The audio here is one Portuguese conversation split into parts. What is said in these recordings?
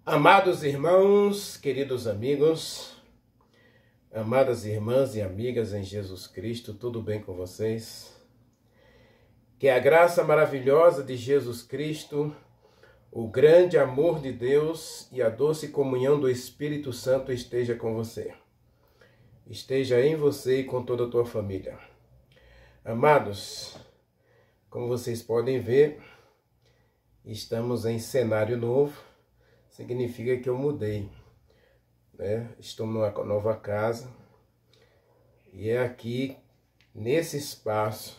Amados irmãos, queridos amigos, amadas irmãs e amigas em Jesus Cristo, tudo bem com vocês? Que a graça maravilhosa de Jesus Cristo, o grande amor de Deus e a doce comunhão do Espírito Santo esteja com você. Esteja em você e com toda a tua família. Amados, como vocês podem ver, estamos em cenário novo. Significa que eu mudei, né? Estou numa nova casa e é aqui, nesse espaço,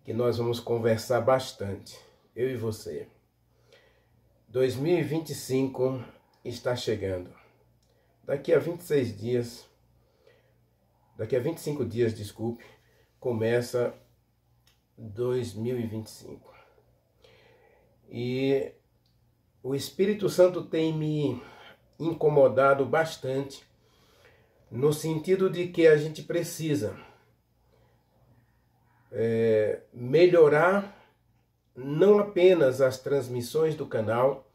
que nós vamos conversar bastante, eu e você. 2025 está chegando. Daqui a 25 dias, desculpe, começa 2025. E o Espírito Santo tem me incomodado bastante, no sentido de que a gente precisa melhorar não apenas as transmissões do canal,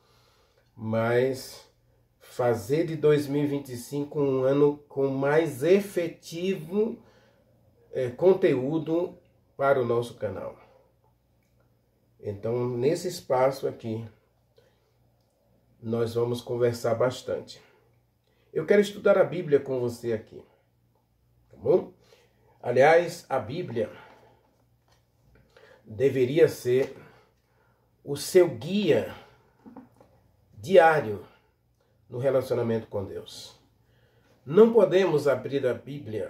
mas fazer de 2025 um ano com mais efetivo conteúdo para o nosso canal. Então, nesse espaço aqui, nós vamos conversar bastante. Eu quero estudar a Bíblia com você aqui, tá bom? Aliás, a Bíblia deveria ser o seu guia diário no relacionamento com Deus. Não podemos abrir a Bíblia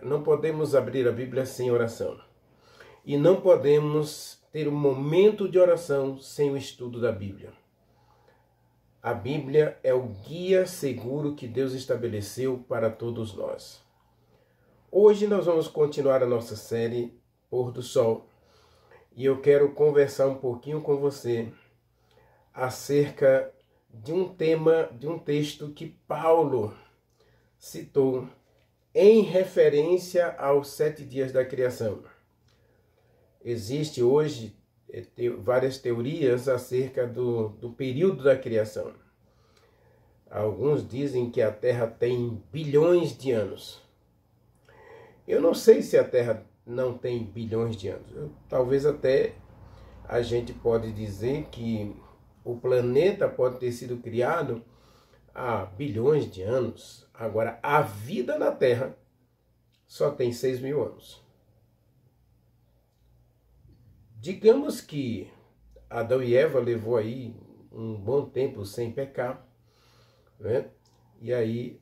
sem oração. E não podemos ter um momento de oração sem o estudo da Bíblia. A Bíblia é o guia seguro que Deus estabeleceu para todos nós. Hoje nós vamos continuar a nossa série Pôr do Sol e eu quero conversar um pouquinho com você acerca de um tema, de um texto que Paulo citou em referência aos 7 dias da criação. Existe hoje várias teorias acerca do período da criação. Alguns dizem que a Terra tem bilhões de anos. Eu não sei se a Terra não tem bilhões de anos. Talvez até a gente pode dizer que o planeta pode ter sido criado há bilhões de anos. Agora, a vida na Terra só tem 6.000 anos. Digamos que Adão e Eva levou aí um bom tempo sem pecar, né? E aí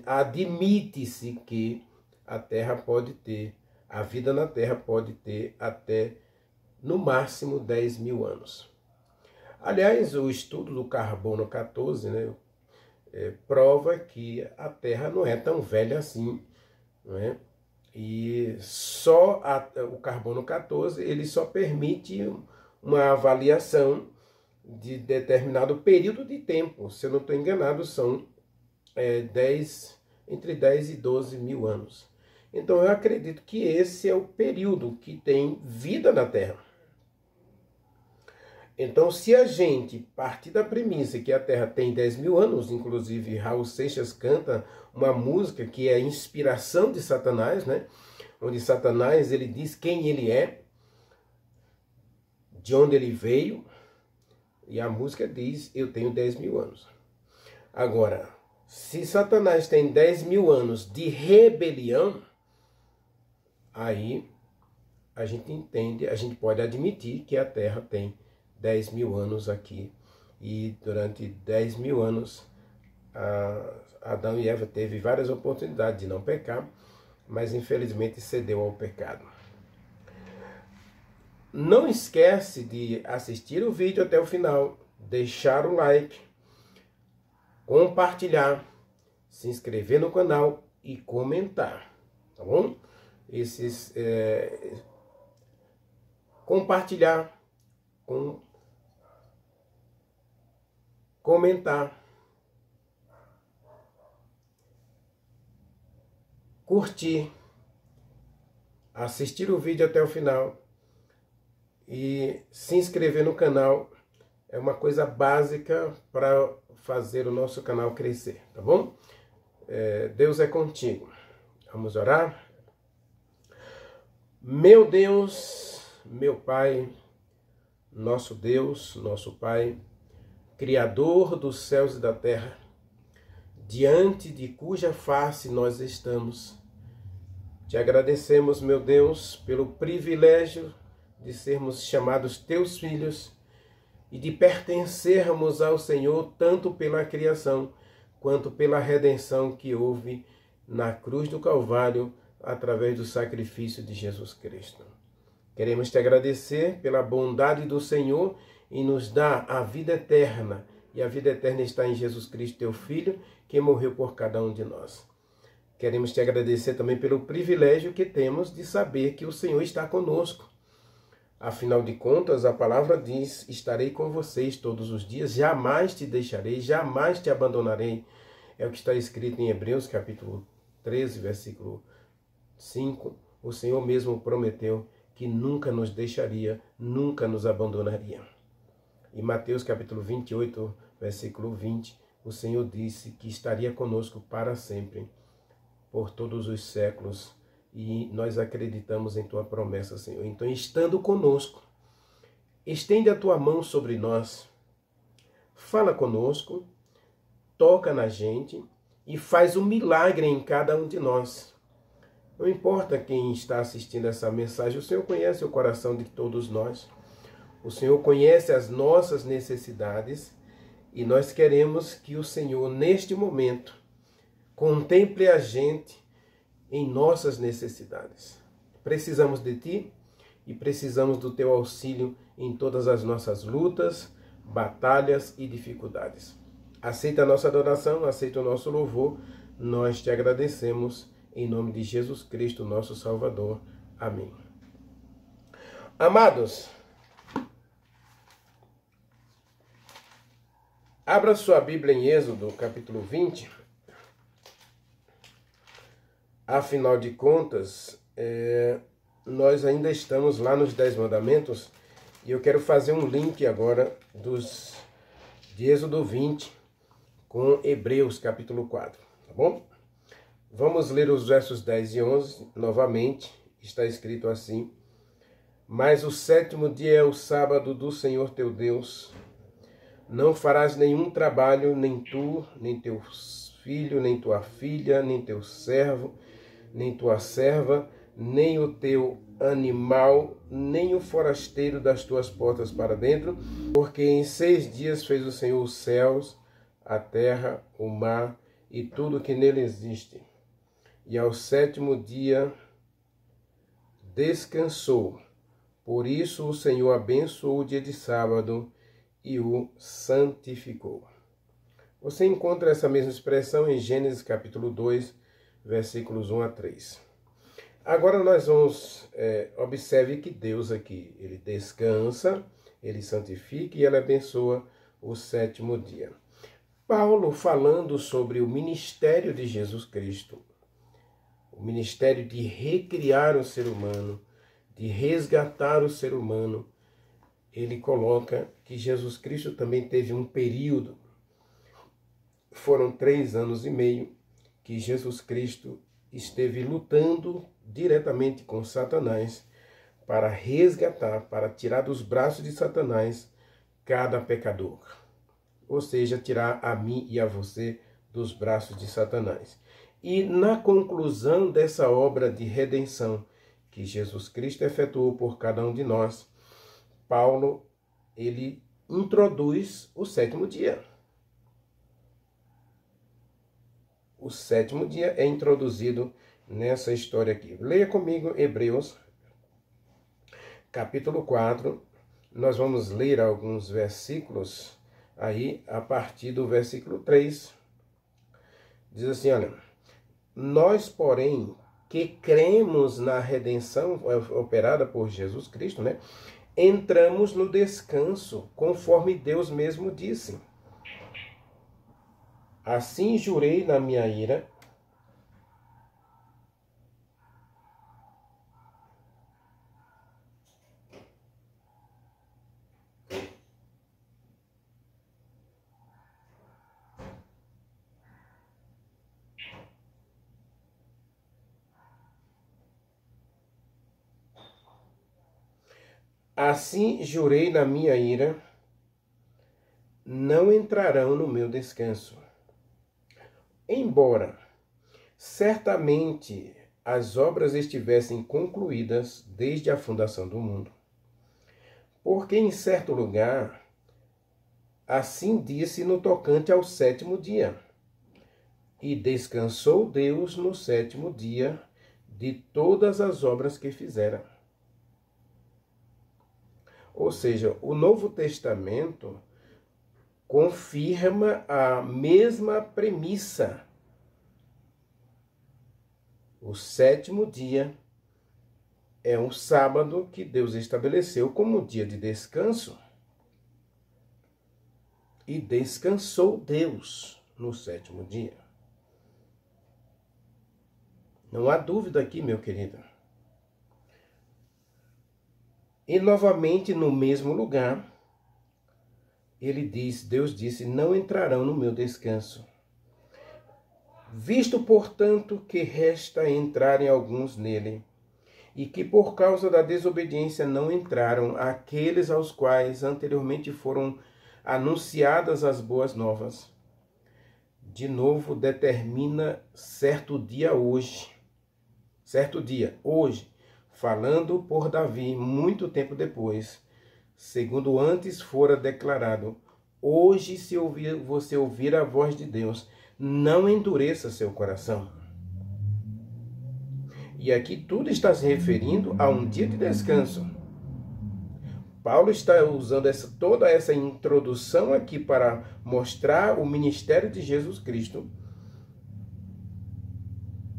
admite-se que a vida na Terra pode ter até, no máximo, 10.000 anos. Aliás, o estudo do carbono 14, né, prova que a Terra não é tão velha assim, não é? E só o carbono 14 ele só permite uma avaliação de determinado período de tempo. Se eu não estou enganado, são entre 10 e 12 mil anos. Então eu acredito que esse é o período que tem vida na Terra. Então, se a gente partir da premissa que a Terra tem 10.000 anos, inclusive Raul Seixas canta uma música que é a inspiração de Satanás, né? Onde Satanás ele diz quem ele é, de onde ele veio, e a música diz, eu tenho 10.000 anos. Agora, se Satanás tem 10.000 anos de rebelião, aí a gente entende, a gente pode admitir que a Terra tem 10.000 anos aqui, e durante 10.000 anos Adão e Eva teve várias oportunidades de não pecar, mas infelizmente cedeu ao pecado. Não esquece de assistir o vídeo até o final, deixar o like, compartilhar, se inscrever no canal e comentar, tá bom? Compartilhar, comentar, curtir, assistir o vídeo até o final e se inscrever no canal é uma coisa básica para fazer o nosso canal crescer, tá bom? Deus é contigo. Vamos orar? Meu Deus, meu Pai, nosso Deus, nosso Pai, Criador dos céus e da terra, diante de cuja face nós estamos, te agradecemos, meu Deus, pelo privilégio de sermos chamados teus filhos e de pertencermos ao Senhor tanto pela criação quanto pela redenção que houve na cruz do Calvário através do sacrifício de Jesus Cristo. Queremos te agradecer pela bondade do Senhor e nos dar a vida eterna. E a vida eterna está em Jesus Cristo, teu Filho, que morreu por cada um de nós. Queremos te agradecer também pelo privilégio que temos de saber que o Senhor está conosco. Afinal de contas, a palavra diz: estarei com vocês todos os dias, jamais te deixarei, jamais te abandonarei. É o que está escrito em Hebreus, capítulo 13, versículo 5. O Senhor mesmo prometeu que nunca nos deixaria, nunca nos abandonaria. Em Mateus, capítulo 28, versículo 20, o Senhor disse que estaria conosco para sempre, por todos os séculos. E nós acreditamos em tua promessa, Senhor. Então, estando conosco, estende a tua mão sobre nós, fala conosco, toca na gente e faz um milagre em cada um de nós. Não importa quem está assistindo essa mensagem, o Senhor conhece o coração de todos nós. O Senhor conhece as nossas necessidades e nós queremos que o Senhor, neste momento, contemple a gente em nossas necessidades. Precisamos de Ti e precisamos do Teu auxílio em todas as nossas lutas, batalhas e dificuldades. Aceita a nossa adoração, aceita o nosso louvor. Nós te agradecemos em nome de Jesus Cristo, nosso Salvador. Amém. Amados, abra sua Bíblia em Êxodo, capítulo 20. Afinal de contas, nós ainda estamos lá nos 10 mandamentos e eu quero fazer um link agora de Êxodo 20 com Hebreus capítulo 4, tá bom? Vamos ler os versos 10 e 11 novamente. Está escrito assim: Mas o 7º dia é o sábado do Senhor teu Deus. Não farás nenhum trabalho, nem tu, nem teu filho, nem tua filha, nem teu servo, nem tua serva, nem o teu animal, nem o forasteiro das tuas portas para dentro, porque em 6 dias fez o Senhor os céus, a terra, o mar e tudo que nele existe. E ao 7º dia descansou. Por isso o Senhor abençoou o dia de sábado e o santificou. Você encontra essa mesma expressão em Gênesis capítulo 2, versículos 1 a 3. Agora nós vamos, observe que Deus aqui, ele descansa, ele santifica e ele abençoa o 7º dia. Paulo, falando sobre o ministério de Jesus Cristo, o ministério de recriar o ser humano, de resgatar o ser humano, ele coloca que Jesus Cristo também teve um período, foram 3 anos e meio, que Jesus Cristo esteve lutando diretamente com Satanás para resgatar, para tirar dos braços de Satanás cada pecador. Ou seja, tirar a mim e a você dos braços de Satanás. E na conclusão dessa obra de redenção que Jesus Cristo efetuou por cada um de nós, Paulo, ele introduz o 7º dia. O 7º dia é introduzido nessa história aqui. Leia comigo Hebreus, capítulo 4. Nós vamos ler alguns versículos aí a partir do versículo 3. Diz assim, olha: Nós, porém, que cremos na redenção operada por Jesus Cristo, né? Entramos no descanso, conforme Deus mesmo disse. Assim jurei na minha ira, Assim jurei na minha ira, não entrarão no meu descanso. Embora certamente as obras estivessem concluídas desde a fundação do mundo. Porque em certo lugar, assim disse no tocante ao sétimo dia. E descansou Deus no sétimo dia de todas as obras que fizera. Ou seja, o Novo Testamento confirma a mesma premissa. O sétimo dia é um sábado que Deus estabeleceu como dia de descanso. E descansou Deus no sétimo dia. Não há dúvida aqui, meu querido. E novamente no mesmo lugar, Deus disse, não entrarão no meu descanso. Visto, portanto, que resta entrarem alguns nele, e que por causa da desobediência não entraram aqueles aos quais anteriormente foram anunciadas as boas novas. De novo determina certo dia, hoje, falando por Davi muito tempo depois, segundo antes fora declarado, hoje se você ouvir a voz de Deus, não endureça seu coração. E aqui tudo está se referindo a um dia de descanso. Paulo está usando toda essa introdução aqui para mostrar o ministério de Jesus Cristo.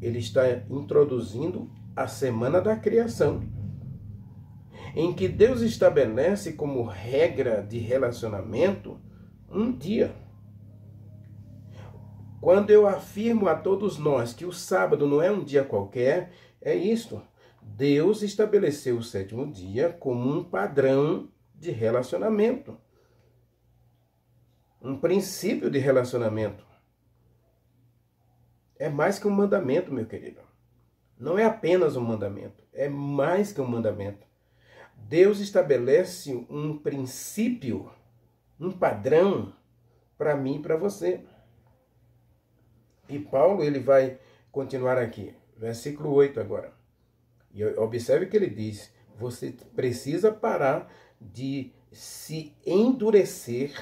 Ele está introduzindo a semana da criação, em que Deus estabelece como regra de relacionamento um dia. Quando eu afirmo a todos nós que o sábado não é um dia qualquer, é isto. Deus estabeleceu o sétimo dia como um padrão de relacionamento. Um princípio de relacionamento. É mais que um mandamento, meu querido. Não é apenas um mandamento, é mais que um mandamento. Deus estabelece um princípio, um padrão para mim e para você. E Paulo, ele vai continuar aqui, versículo 8 agora. E observe que ele diz, você precisa parar de se endurecer.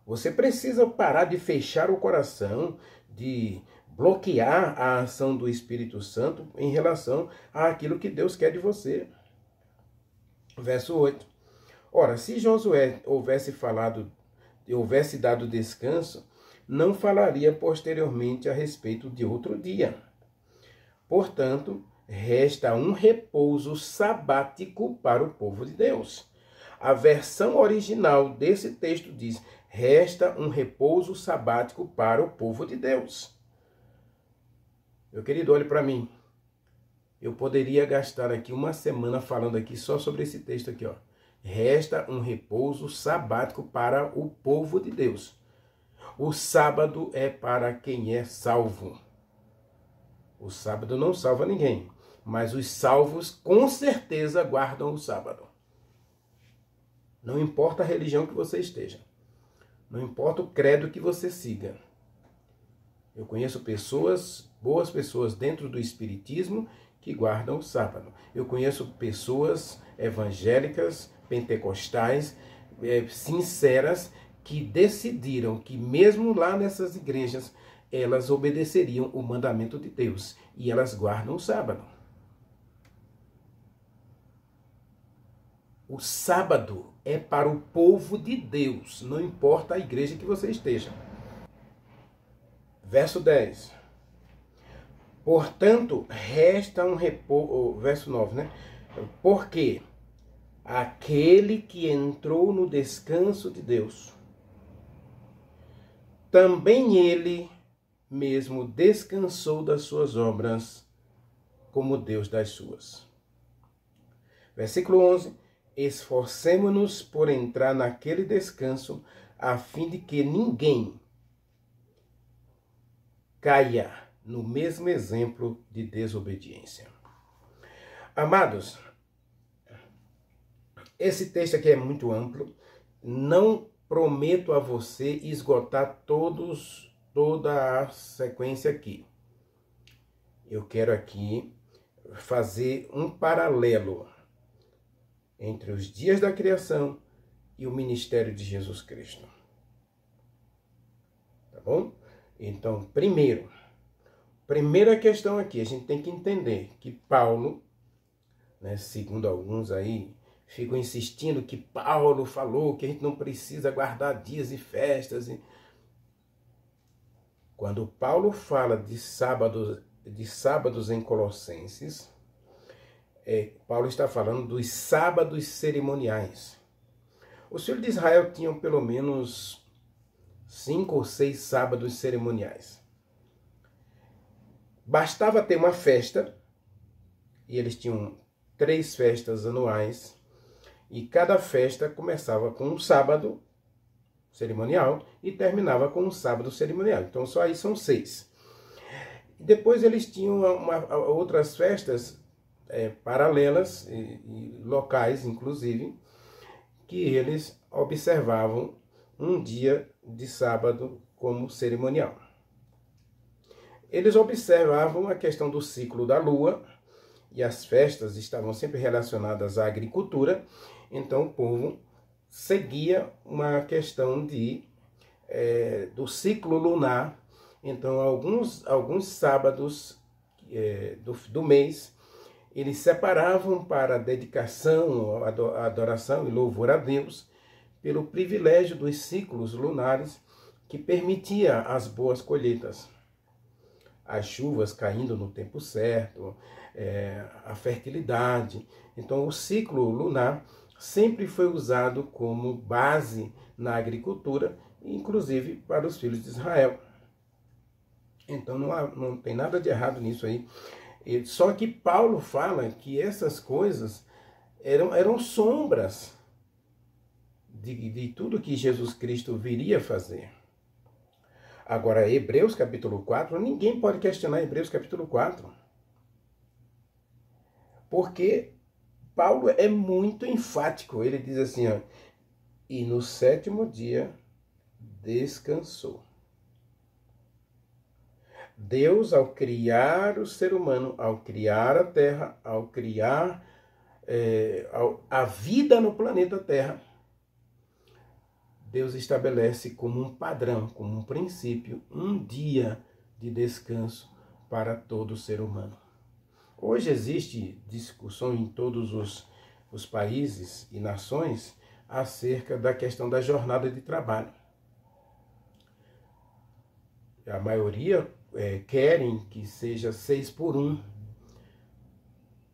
Você precisa parar de fechar o coração, de bloquear a ação do Espírito Santo em relação àquilo que Deus quer de você. Verso 8. Ora, se Josué houvesse dado descanso, não falaria posteriormente a respeito de outro dia. Portanto, resta um repouso sabático para o povo de Deus. A versão original desse texto diz, resta um repouso sabático para o povo de Deus. Meu querido, olhe para mim. Eu poderia gastar aqui uma semana falando aqui só sobre esse texto aqui, ó. Resta um repouso sabático para o povo de Deus. O sábado é para quem é salvo. O sábado não salva ninguém, mas os salvos com certeza guardam o sábado. Não importa a religião que você esteja. Não importa o credo que você siga. Eu conheço pessoas, boas pessoas dentro do espiritismo que guardam o sábado. Eu conheço pessoas evangélicas, pentecostais, sinceras, que decidiram que mesmo lá nessas igrejas, elas obedeceriam o mandamento de Deus e elas guardam o sábado. O sábado é para o povo de Deus, não importa a igreja que você esteja. Verso 10. Portanto, resta um repouso... Verso 9, né? Porque aquele que entrou no descanso de Deus, também ele mesmo descansou das suas obras, como Deus das suas. Versículo 11. Esforcemo-nos por entrar naquele descanso, a fim de que ninguém caia no mesmo exemplo de desobediência. Amados, Esse texto aqui é muito amplo. Não prometo a você esgotar toda a sequência aqui. Eu quero aqui fazer um paralelo entre os dias da criação e o ministério de Jesus Cristo. Tá bom? Então, primeira questão aqui, a gente tem que entender que Paulo, né, segundo alguns aí, ficam insistindo que Paulo falou que a gente não precisa guardar dias e festas. Quando Paulo fala de sábados em Colossenses, Paulo está falando dos sábados cerimoniais. Os filhos de Israel tinham pelo menos 5 ou 6 sábados cerimoniais. Bastava ter uma festa, e eles tinham 3 festas anuais, e cada festa começava com um sábado cerimonial e terminava com um sábado cerimonial. Então só aí são 6. Depois eles tinham outras festas paralelas e locais, inclusive, que eles observavam um dia de sábado como cerimonial. Eles observavam a questão do ciclo da lua, e as festas estavam sempre relacionadas à agricultura, então o povo seguia uma questão do ciclo lunar. Então alguns sábados do mês, eles separavam para dedicação, adoração e louvor a Deus, pelo privilégio dos ciclos lunares que permitia as boas colheitas. As chuvas caindo no tempo certo, a fertilidade. Então o ciclo lunar sempre foi usado como base na agricultura, inclusive para os filhos de Israel. Então não tem nada de errado nisso aí. Só que Paulo fala que essas coisas eram sombras de tudo que Jesus Cristo viria fazer. Agora, Hebreus capítulo 4, ninguém pode questionar Hebreus capítulo 4. Porque Paulo é muito enfático. Ele diz assim, ó, e no 7º dia descansou. Deus, ao criar o ser humano, ao criar a terra, ao criar a vida no planeta Terra, Deus estabelece como um padrão, como um princípio, um dia de descanso para todo ser humano. Hoje existe discussão em todos os países e nações acerca da questão da jornada de trabalho. A maioria querem que seja 6x1.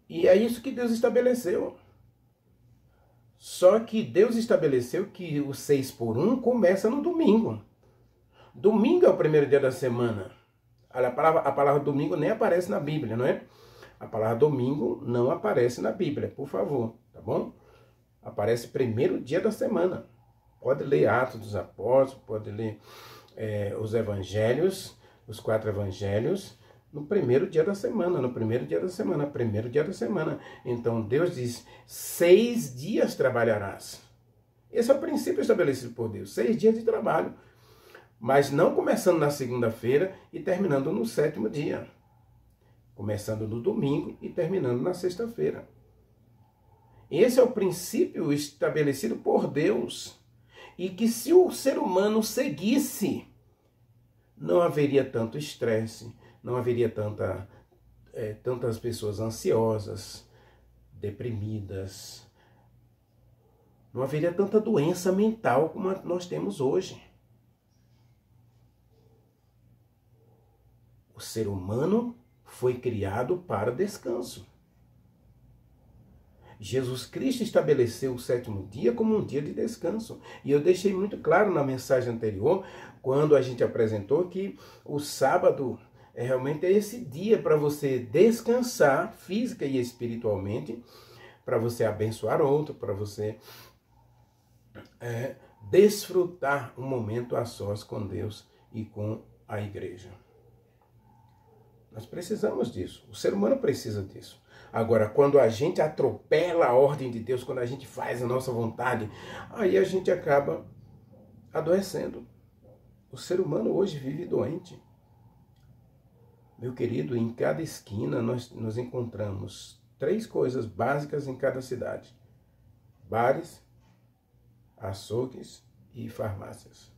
E é isso que Deus estabeleceu. Só que Deus estabeleceu que o 6x1 começa no domingo. Domingo é o primeiro dia da semana. A palavra domingo nem aparece na Bíblia, não é? A palavra domingo não aparece na Bíblia, por favor, tá bom? Aparece primeiro dia da semana. Pode ler Atos dos Apóstolos, pode ler os evangelhos, os 4 evangelhos, no primeiro dia da semana, primeiro dia da semana. Então Deus diz, 6 dias trabalharás. Esse é o princípio estabelecido por Deus, 6 dias de trabalho. Mas não começando na segunda-feira e terminando no 7º dia. Começando no domingo e terminando na sexta-feira. Esse é o princípio estabelecido por Deus. E que se o ser humano seguisse, não haveria tanto estresse, não haveria tantas pessoas ansiosas, deprimidas, não haveria tanta doença mental como nós temos hoje. O ser humano foi criado para descanso. Jesus Cristo estabeleceu o 7º dia como um dia de descanso. E eu deixei muito claro na mensagem anterior, quando a gente apresentou que o sábado realmente é esse dia para você descansar física e espiritualmente, para você abençoar outro, para você desfrutar um momento a sós com Deus e com a igreja. Nós precisamos disso. O ser humano precisa disso. Agora, quando a gente atropela a ordem de Deus, quando a gente faz a nossa vontade, aí a gente acaba adoecendo. O ser humano hoje vive doente. Meu querido, em cada esquina nós encontramos 3 coisas básicas em cada cidade: bares, açougues e farmácias.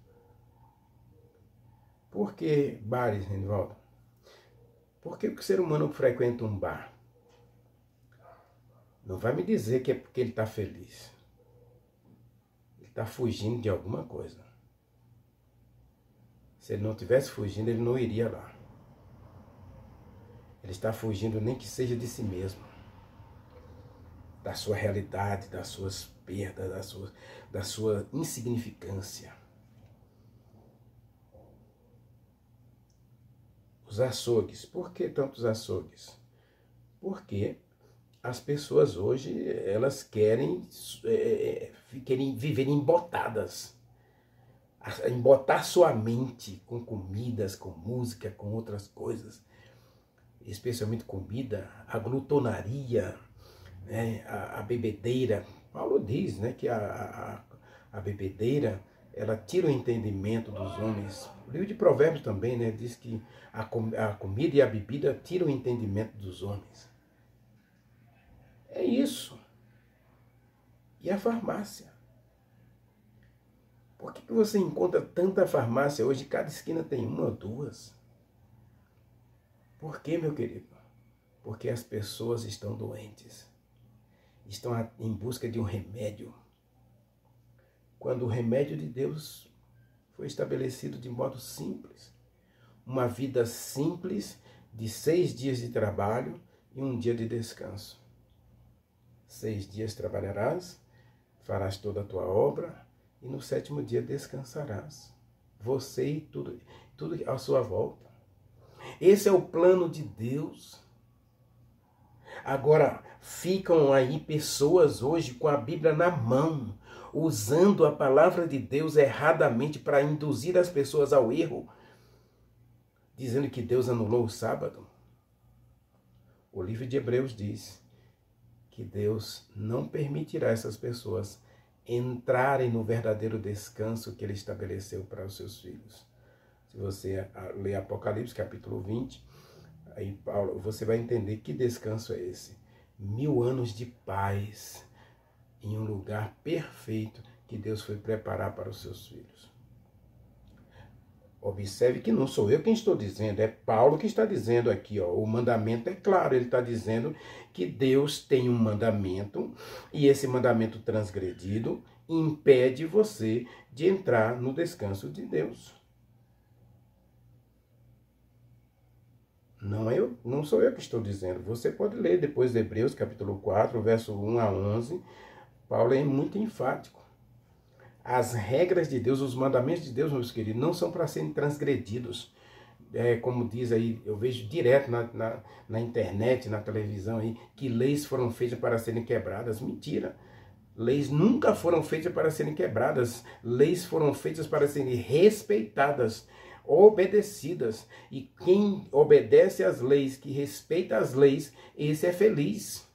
Por que bares, Renivaldo? Por que o ser humano frequenta um bar? Não vai me dizer que é porque ele está feliz. Ele está fugindo de alguma coisa. Se ele não estivesse fugindo, ele não iria lá. Ele está fugindo nem que seja de si mesmo. Da sua realidade, das suas perdas, da sua insignificância. Os açougues. Por que tantos açougues? Porque as pessoas hoje, elas querem viver embotadas. Embotar sua mente com comidas, com música, com outras coisas. Especialmente comida, a glutonaria, né, a bebedeira. Paulo diz, né, que a bebedeira, ela tira o entendimento dos homens. O livro de Provérbios também, né, diz que a comida e a bebida tiram o entendimento dos homens. É isso. E a farmácia? Por que você encontra tanta farmácia hoje? Cada esquina tem 1 ou 2. Por quê, meu querido? Porque as pessoas estão doentes. Estão em busca de um remédio. Quando o remédio de Deus foi estabelecido de modo simples. Uma vida simples de 6 dias de trabalho e 1 dia de descanso. 6 dias trabalharás, farás toda a tua obra e no 7º dia descansarás. Você e tudo à sua volta. Esse é o plano de Deus. Agora, ficam aí pessoas hoje com a Bíblia na mão, usando a palavra de Deus erradamente para induzir as pessoas ao erro, dizendo que Deus anulou o sábado. O livro de Hebreus diz que Deus não permitirá essas pessoas entrarem no verdadeiro descanso que Ele estabeleceu para os seus filhos. Se você ler Apocalipse, capítulo 20, aí Paulo, você vai entender que descanso é esse. 1000 anos de paz em um lugar perfeito que Deus foi preparar para os seus filhos. Observe que não sou eu quem estou dizendo, é Paulo que está dizendo aqui. O mandamento é claro, ele está dizendo que Deus tem um mandamento e esse mandamento transgredido impede você de entrar no descanso de Deus. Não sou eu que estou dizendo. Você pode ler depois de Hebreus, capítulo 4, verso 1 a 11. Paulo é muito enfático. As regras de Deus, os mandamentos de Deus, meus queridos, não são para serem transgredidos. Como diz aí, eu vejo direto na internet, na televisão, aí, que leis foram feitas para serem quebradas. Mentira. Leis nunca foram feitas para serem quebradas. Leis foram feitas para serem respeitadas, obedecidas. E quem obedece às leis, que respeita as leis, esse é feliz.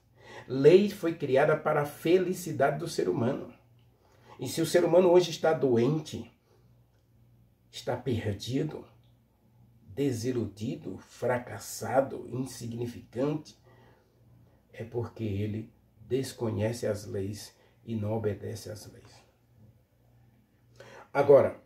Lei foi criada para a felicidade do ser humano. E se o ser humano hoje está doente, está perdido, desiludido, fracassado, insignificante, é porque ele desconhece as leis e não obedece às leis. Agora,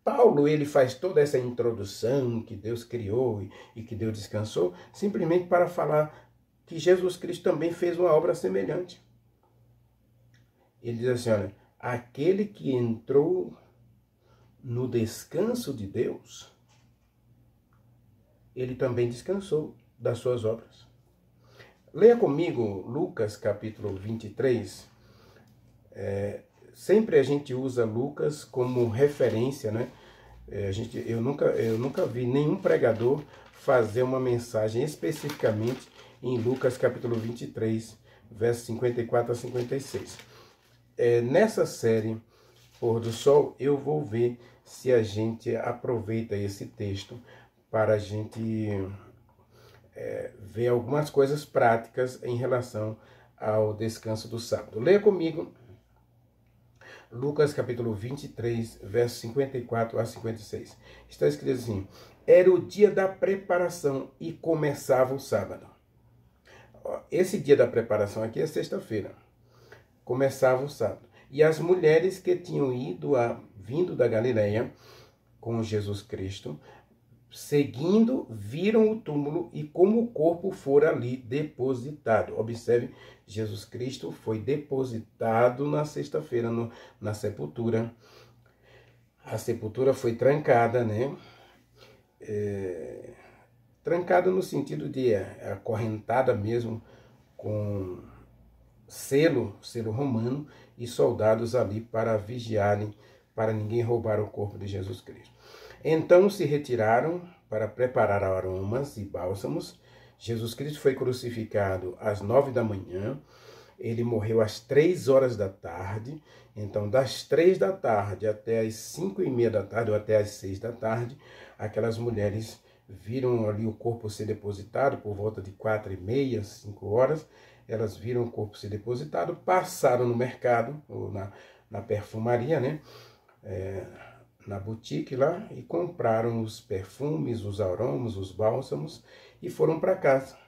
Paulo, ele faz toda essa introdução que Deus criou e que Deus descansou, simplesmente para falar que Jesus Cristo também fez uma obra semelhante. Ele diz assim, olha, aquele que entrou no descanso de Deus, ele também descansou das suas obras. Leia comigo Lucas capítulo 23. Sempre a gente usa Lucas como referência, né? Eu nunca vi nenhum pregador fazer uma mensagem especificamente em Lucas capítulo 23, versos 54 a 56. Nessa série Pôr do Sol, eu vou ver se a gente aproveita esse texto para a gente ver algumas coisas práticas em relação ao descanso do sábado. Leia comigo Lucas capítulo 23, versos 54 a 56. Está escrito assim: era o dia da preparação e começava o sábado. Esse dia da preparação aqui é sexta-feira. Começava o sábado. E as mulheres que tinham vindo da Galileia com Jesus Cristo, seguindo, viram o túmulo e como o corpo fora ali depositado. Observe, Jesus Cristo foi depositado na sexta-feira na sepultura. A sepultura foi trancada, né? Trancada no sentido de acorrentada mesmo, com selo romano e soldados ali para vigiarem, para ninguém roubar o corpo de Jesus Cristo. Então se retiraram para preparar aromas e bálsamos. Jesus Cristo foi crucificado às 9 da manhã. Ele morreu às 3 horas da tarde. Então, das 3 da tarde até as 5:30 da tarde, ou até as 6 da tarde, aquelas mulheres viram ali o corpo ser depositado por volta de 4:30, 5 horas. Elas viram o corpo ser depositado, passaram no mercado, ou na perfumaria, né? Na boutique lá, e compraram os perfumes, os aromas, os bálsamos, e foram para casa.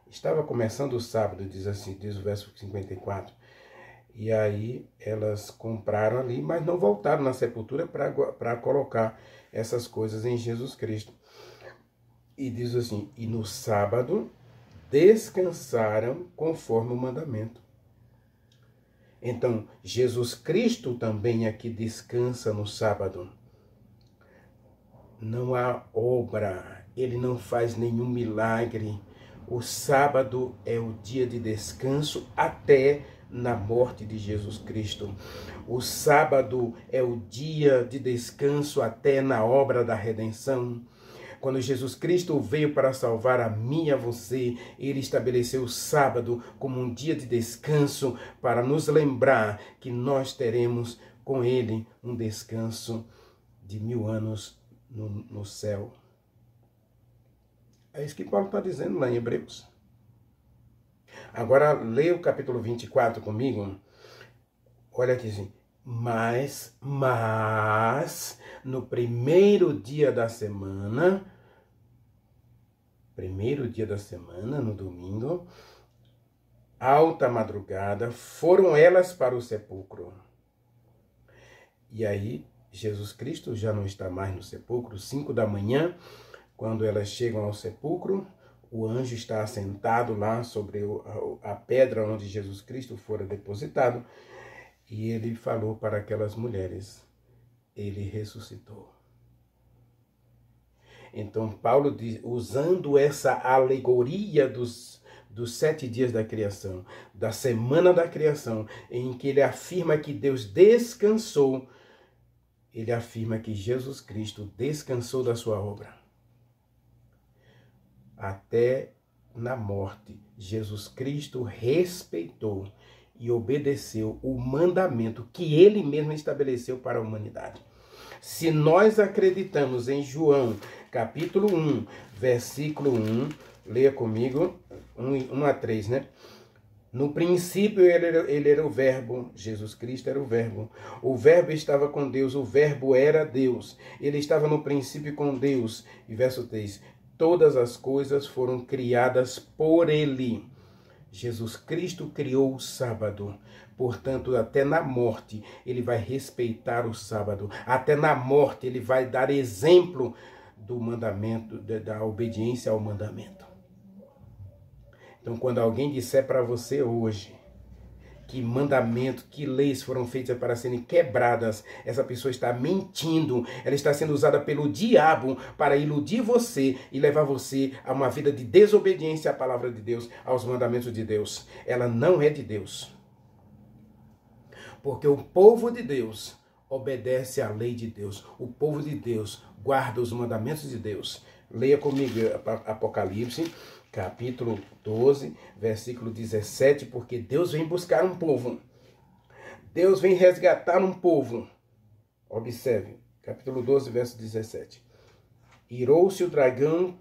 Estava começando o sábado, diz o verso 54. E aí elas compraram ali, mas não voltaram na sepultura para colocar essas coisas em Jesus Cristo. E diz assim: e no sábado descansaram conforme o mandamento. Então, Jesus Cristo também aqui descansa no sábado. Não há obra, ele não faz nenhum milagre. O sábado é o dia de descanso até na morte de Jesus Cristo. O sábado é o dia de descanso até na obra da redenção. Quando Jesus Cristo veio para salvar a mim e a você, ele estabeleceu o sábado como um dia de descanso para nos lembrar que nós teremos com ele um descanso de 1000 anos no céu. É isso que Paulo está dizendo lá em Hebreus. Agora, leia o capítulo 24 comigo. Olha aqui assim. Mas, no primeiro dia da semana, no domingo, alta madrugada, foram elas para o sepulcro. E aí, Jesus Cristo já não está mais no sepulcro, 5 da manhã, quando elas chegam ao sepulcro, o anjo está assentado lá sobre a pedra onde Jesus Cristo fora depositado, e ele falou para aquelas mulheres: ele ressuscitou. Então Paulo diz, usando essa alegoria dos 7 dias da criação, da semana da criação, em que ele afirma que Deus descansou, ele afirma que Jesus Cristo descansou da sua obra. Até na morte, Jesus Cristo respeitou e obedeceu o mandamento que ele mesmo estabeleceu para a humanidade. Se nós acreditamos em João, capítulo 1, versículo 1, leia comigo, 1 a 3, né? No princípio ele era o verbo, Jesus Cristo era o verbo estava com Deus, o verbo era Deus, ele estava no princípio com Deus. E verso 3, todas as coisas foram criadas por ele. Jesus Cristo criou o sábado, portanto, até na morte ele vai respeitar o sábado, até na morte ele vai dar exemplo do mandamento, da obediência ao mandamento. Então, quando alguém disser para você hoje que mandamento, que leis foram feitas para serem quebradas, essa pessoa está mentindo, ela está sendo usada pelo diabo para iludir você e levar você a uma vida de desobediência à palavra de Deus, aos mandamentos de Deus. Ela não é de Deus. Porque o povo de Deus obedece à lei de Deus. O povo de Deus guarda os mandamentos de Deus. Leia comigo Apocalipse, capítulo 12, versículo 17, porque Deus vem buscar um povo. Deus vem resgatar um povo. Observe, capítulo 12, verso 17. Irou-se o dragão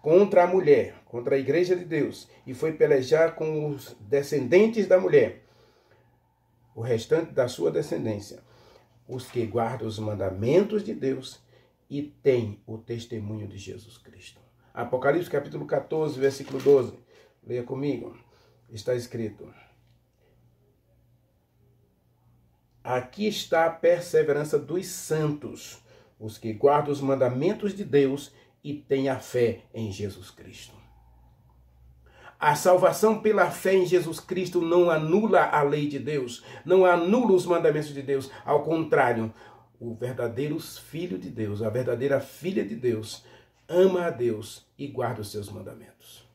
contra a mulher, contra a igreja de Deus, e foi pelejar com os descendentes da mulher, o restante da sua descendência, os que guardam os mandamentos de Deus e têm o testemunho de Jesus Cristo. Apocalipse capítulo 14, versículo 12. Leia comigo. Está escrito: aqui está a perseverança dos santos, os que guardam os mandamentos de Deus e têm a fé em Jesus Cristo. A salvação pela fé em Jesus Cristo não anula a lei de Deus, não anula os mandamentos de Deus. Ao contrário, o verdadeiro filho de Deus, a verdadeira filha de Deus, ama a Deus e guarda os seus mandamentos.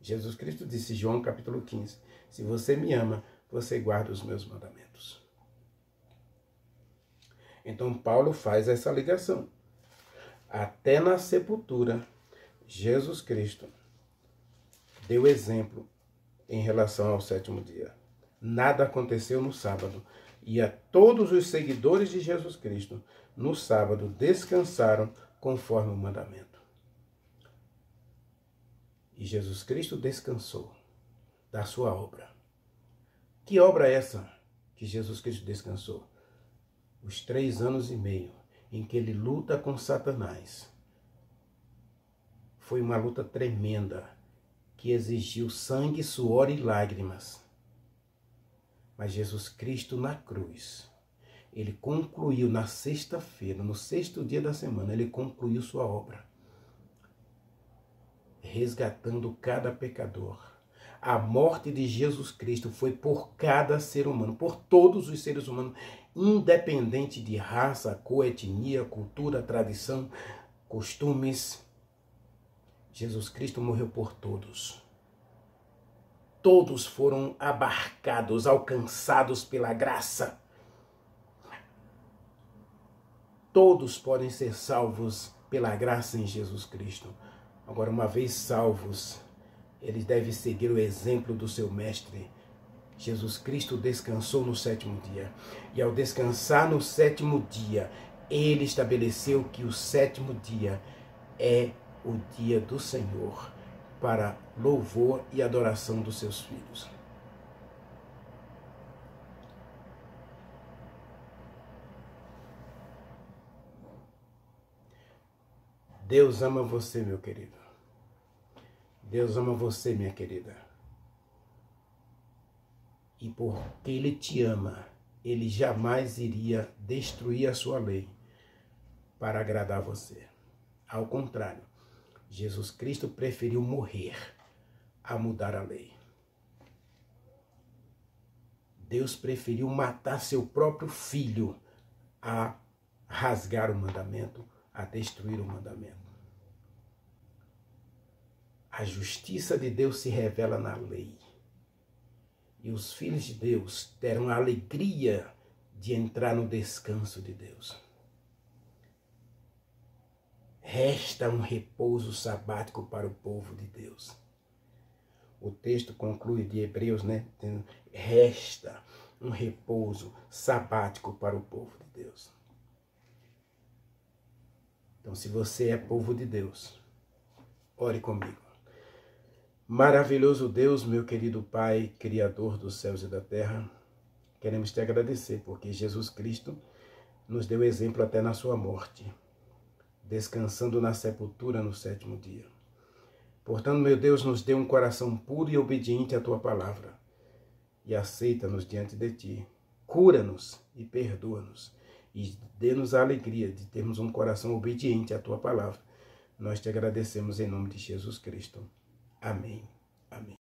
Jesus Cristo disse, João capítulo 15, se você me ama, você guarda os meus mandamentos. Então Paulo faz essa ligação. Até na sepultura, Jesus Cristo deu exemplo em relação ao sétimo dia. Nada aconteceu no sábado. E a todos os seguidores de Jesus Cristo, no sábado, descansaram conforme o mandamento. E Jesus Cristo descansou da sua obra. Que obra é essa que Jesus Cristo descansou? Os 3 anos e meio em que ele luta com Satanás. Foi uma luta tremenda, que exigiu sangue, suor e lágrimas. Mas Jesus Cristo na cruz, ele concluiu na sexta-feira, no 6º dia da semana, ele concluiu sua obra, resgatando cada pecador. A morte de Jesus Cristo foi por cada ser humano, por todos os seres humanos, independente de raça, cor, etnia, cultura, tradição, costumes. Jesus Cristo morreu por todos. Todos foram abarcados, alcançados pela graça. Todos podem ser salvos pela graça em Jesus Cristo. Agora, uma vez salvos, eles devem seguir o exemplo do seu mestre. Jesus Cristo descansou no 7º dia. E ao descansar no 7º dia, ele estabeleceu que o 7º dia é o dia do Senhor, para louvor e adoração dos seus filhos. Deus ama você, meu querido. Deus ama você, minha querida. E porque Ele te ama, Ele jamais iria destruir a sua lei para agradar você. Ao contrário, Jesus Cristo preferiu morrer a mudar a lei. Deus preferiu matar seu próprio filho a rasgar o mandamento, a destruir o mandamento. A justiça de Deus se revela na lei. E os filhos de Deus terão a alegria de entrar no descanso de Deus. Resta um repouso sabático para o povo de Deus. O texto conclui de Hebreus, né? Resta um repouso sabático para o povo de Deus. Então, se você é povo de Deus, ore comigo. Maravilhoso Deus, meu querido Pai, Criador dos céus e da terra, queremos te agradecer porque Jesus Cristo nos deu exemplo até na sua morte, descansando na sepultura no 7º dia. Portanto, meu Deus, nos dê um coração puro e obediente à tua palavra e aceita-nos diante de ti. Cura-nos e perdoa-nos e dê-nos a alegria de termos um coração obediente à tua palavra. Nós te agradecemos em nome de Jesus Cristo. Amém. Amém.